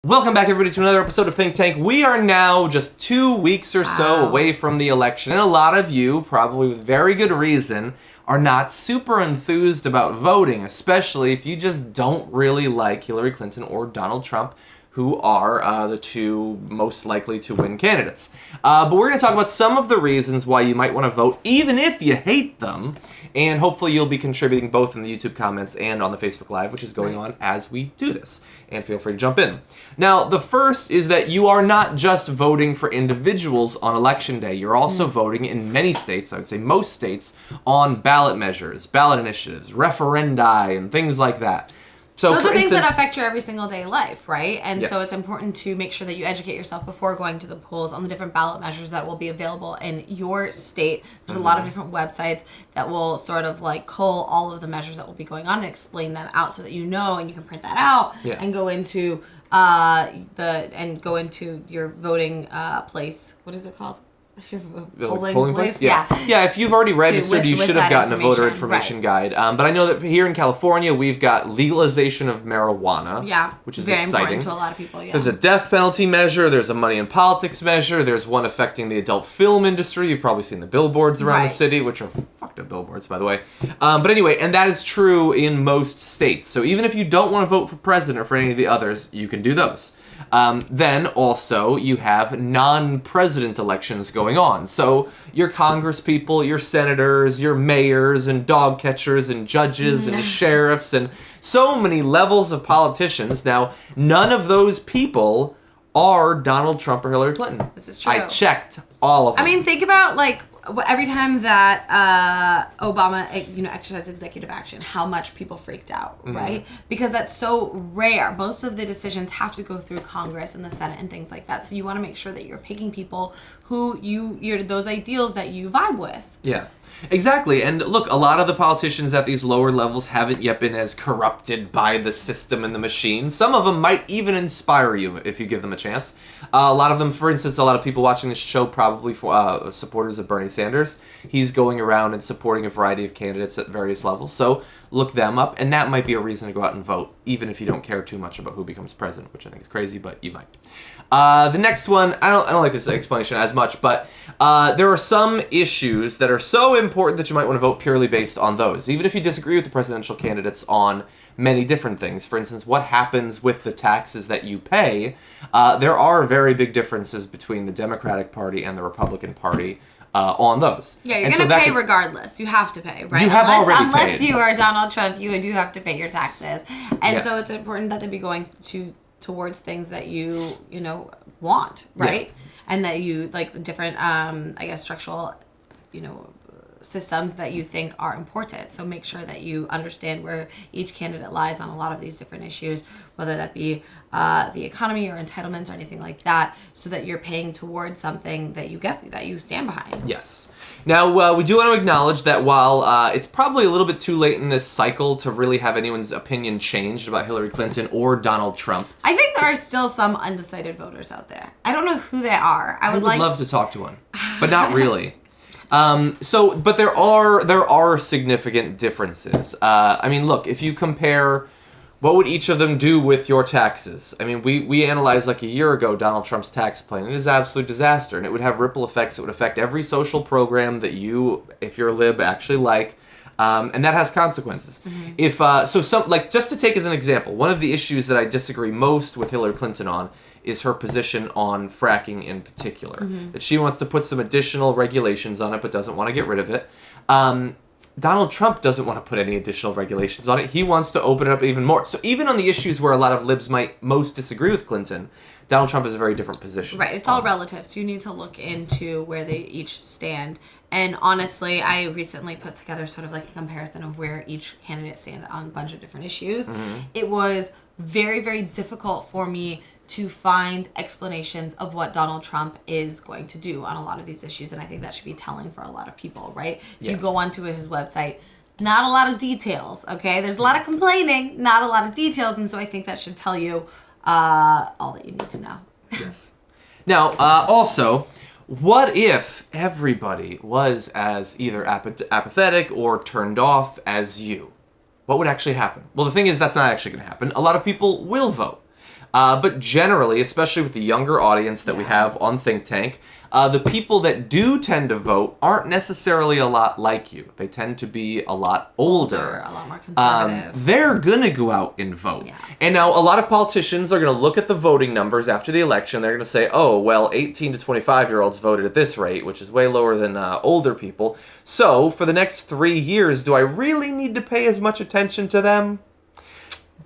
Welcome back, everybody, to another episode of Think Tank. We are now just 2 weeks or so away from the election, and a lot of you, probably with very good reason, are not super enthused about voting, especially if you just don't really like Hillary Clinton or Donald Trump, who are the two most likely to win candidates. But we're going to talk about some of the reasons why you might want to vote, even if you hate them, and hopefully you'll be contributing both in the YouTube comments and on the Facebook Live, which is going on as we do this. And feel free to jump in. Now, the first is that you are not just voting for individuals on Election Day. You're also voting in many states, I would say most states, on ballot measures, ballot initiatives, referendi, and things like that. So those are things that affect your every single day life, right? And yes. So it's important to make sure that you educate yourself before going to the polls on the different ballot measures that will be available in your state. There's a lot of different websites that will sort of like cull all of the measures that will be going on and explain them out so that you know, and you can print that out and go into your voting place. What is it called? Polling place? Yeah, if you've already registered, you should have gotten a voter information guide. But I know that here in California, we've got legalization of marijuana, which is very exciting. Important to a lot of people, There's a death penalty measure, there's a money in politics measure, there's one affecting the adult film industry. You've probably seen the billboards around the city, which are fucked up billboards, by the way. But anyway, and that is true in most states. So even if you don't want to vote for president or for any of the others, you can do those. Then also you have non-president elections going on. So your congresspeople, your senators, your mayors and dog catchers and judges and sheriffs and so many levels of politicians. Now, none of those people are Donald Trump or Hillary Clinton. This is true. I checked all of them. I mean, think about like every time that Obama, exercised executive action, how much people freaked out, right? Because that's so rare. Most of the decisions have to go through Congress and the Senate and things like that. So you want to make sure that you're picking people who you're those ideals that you vibe with. Yeah. Exactly. And look, a lot of the politicians at these lower levels haven't yet been as corrupted by the system and the machine. Some of them might even inspire you if you give them a chance. A lot of them, for instance, a lot of people watching this show probably for supporters of Bernie Sanders. He's going around and supporting a variety of candidates at various levels. So look them up, and that might be a reason to go out and vote, even if you don't care too much about who becomes president, which I think is crazy, but you might. The next one, I don't like this explanation as much, but there are some issues that are so important that you might want to vote purely based on those, even if you disagree with the presidential candidates on many different things. For instance, what happens with the taxes that you pay? There are very big differences between the Democratic Party and the Republican Party on those. Yeah, you're going to pay regardless. You have to pay, right? You have already paid. Unless you are Donald Trump, you do have to pay your taxes. And so it's important that they be going towards things that you want, right? Yeah. And that you like different, structural, systems that you think are important. So make sure that you understand where each candidate lies on a lot of these different issues, whether that be the economy or entitlements or anything like that, so that you're paying towards something that you stand behind. Yes. Now, we do want to acknowledge that while it's probably a little bit too late in this cycle to really have anyone's opinion changed about Hillary Clinton or Donald Trump, I think there are still some undecided voters out there. I don't know who they are. I would love to talk to one, but not really. But there are significant differences. I mean, look, if you compare, what would each of them do with your taxes? I mean, we analyzed like a year ago Donald Trump's tax plan. It is an absolute disaster, and it would have ripple effects. It would affect every social program that you, if you're a lib, actually like. And that has consequences. If just to take as an example, one of the issues that I disagree most with Hillary Clinton on is her position on fracking in particular. That she wants to put some additional regulations on it, but doesn't want to get rid of it. Donald Trump doesn't want to put any additional regulations on it. He wants to open it up even more. So even on the issues where a lot of libs might most disagree with Clinton, Donald Trump has a very different position. Right. It's all relative. So you need to look into where they each stand. And honestly, I recently put together sort of like a comparison of where each candidate stand on a bunch of different issues. It was very, very difficult for me to find explanations of what Donald Trump is going to do on a lot of these issues. And I think that should be telling for a lot of people, right? If you go onto his website, not a lot of details, okay? There's a lot of complaining, not a lot of details. And so I think that should tell you all that you need to know. Yes. Now, also, what if everybody was as either apathetic or turned off as you? What would actually happen? Well, the thing is, that's not actually going to happen. A lot of people will vote. But generally, especially with the younger audience that we have on ThinkTank, the people that do tend to vote aren't necessarily a lot like you. They tend to be a lot older. A lot more conservative. They're going to go out and vote. Yeah. And now a lot of politicians are going to look at the voting numbers after the election. They're going to say, oh, well, 18 to 25-year-olds voted at this rate, which is way lower than older people. So for the next 3 years, do I really need to pay as much attention to them?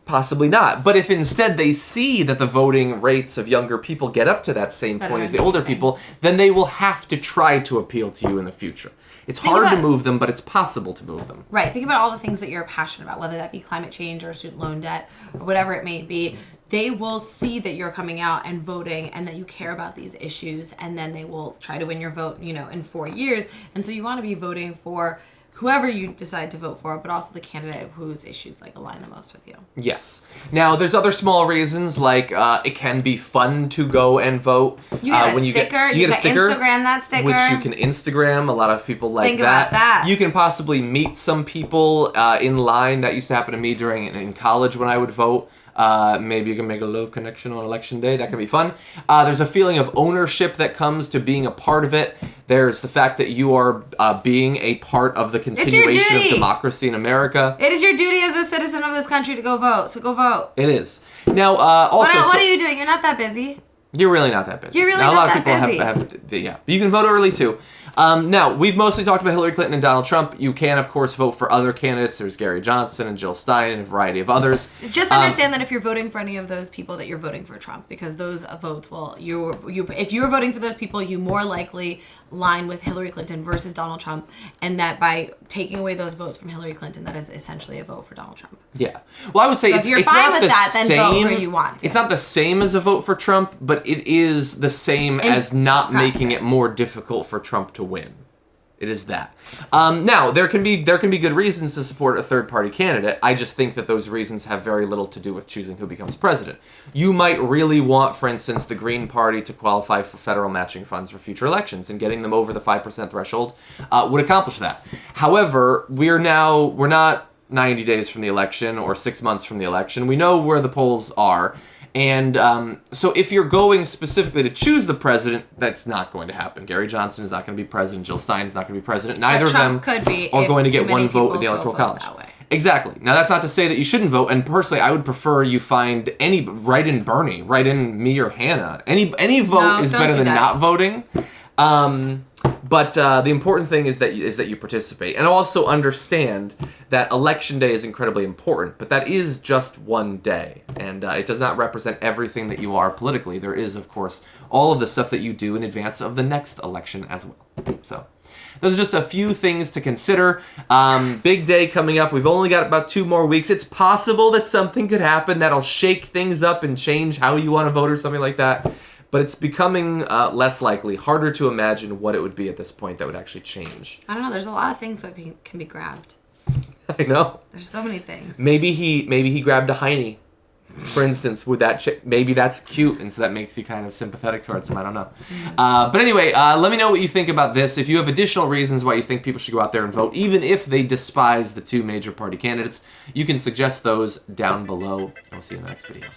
Possibly not. But if instead they see that the voting rates of younger people get up to that same point as the older people, then they will have to try to appeal to you in the future. It's hard to move them, but it's possible to move them. Right. Think about all the things that you're passionate about, whether that be climate change or student loan debt or whatever it may be. They will see that you're coming out and voting and that you care about these issues, and then they will try to win your vote, in 4 years. And so you want to be voting for whoever you decide to vote for, but also the candidate whose issues align the most with you. Yes. Now, there's other small reasons, like it can be fun to go and vote. You get a sticker. You get a sticker. Instagram that sticker. Which you can Instagram. A lot of people like Think about that. You can possibly meet some people in line. That used to happen to me in college when I would vote. Maybe you can make a love connection on election day. That can be fun. There's a feeling of ownership that comes to being a part of it. There's the fact that you are being a part of the continuation of democracy in America. It is your duty as a citizen of this country to go vote. So go vote. It is. Now, also... What are you doing? You're not that busy. You're really not that busy. You're really now, not that busy. A lot of people have... You can vote early, too. Now, we've mostly talked about Hillary Clinton and Donald Trump. You can, of course, vote for other candidates. There's Gary Johnson and Jill Stein and a variety of others. Just understand that if you're voting for any of those people, that you're voting for Trump, because those votes will... if you're voting for those people, you more likely line with Hillary Clinton versus Donald Trump, and that by taking away those votes from Hillary Clinton, that is essentially a vote for Donald Trump. Yeah. Well, I would say so if you're fine with that, then vote where you want to. It's not the same as a vote for Trump, but it is the same as not making it more difficult for Trump to win. It is that. Now, there can be good reasons to support a third-party candidate. I just think that those reasons have very little to do with choosing who becomes president. You might really want, for instance, the Green Party to qualify for federal matching funds for future elections, and getting them over the 5% threshold would accomplish that. However, we're not 90 days from the election or 6 months from the election. We know where the polls are. And so if you're going specifically to choose the president, that's not going to happen. Gary Johnson is not going to be president. Jill Stein is not going to be president. Neither of them are going to get one vote in the Electoral College. Exactly. Now, that's not to say that you shouldn't vote. And personally, I would prefer you find write in Bernie, write in me or Hannah. Any vote is better than not voting. But the important thing is that you participate, and also understand that Election Day is incredibly important. But that is just one day, and it does not represent everything that you are politically. There is, of course, all of the stuff that you do in advance of the next election as well. So those are just a few things to consider. Big day coming up. We've only got about 2 more weeks. It's possible that something could happen that'll shake things up and change how you want to vote or something like that. But it's becoming less likely, harder to imagine what it would be at this point that would actually change. I don't know. There's a lot of things that can be grabbed. I know. There's so many things. Maybe he grabbed a Heine, for instance. Would that maybe that's cute, and so that makes you kind of sympathetic towards him. I don't know. But anyway, let me know what you think about this. If you have additional reasons why you think people should go out there and vote, even if they despise the 2 major party candidates, you can suggest those down below. I'll see you in the next video.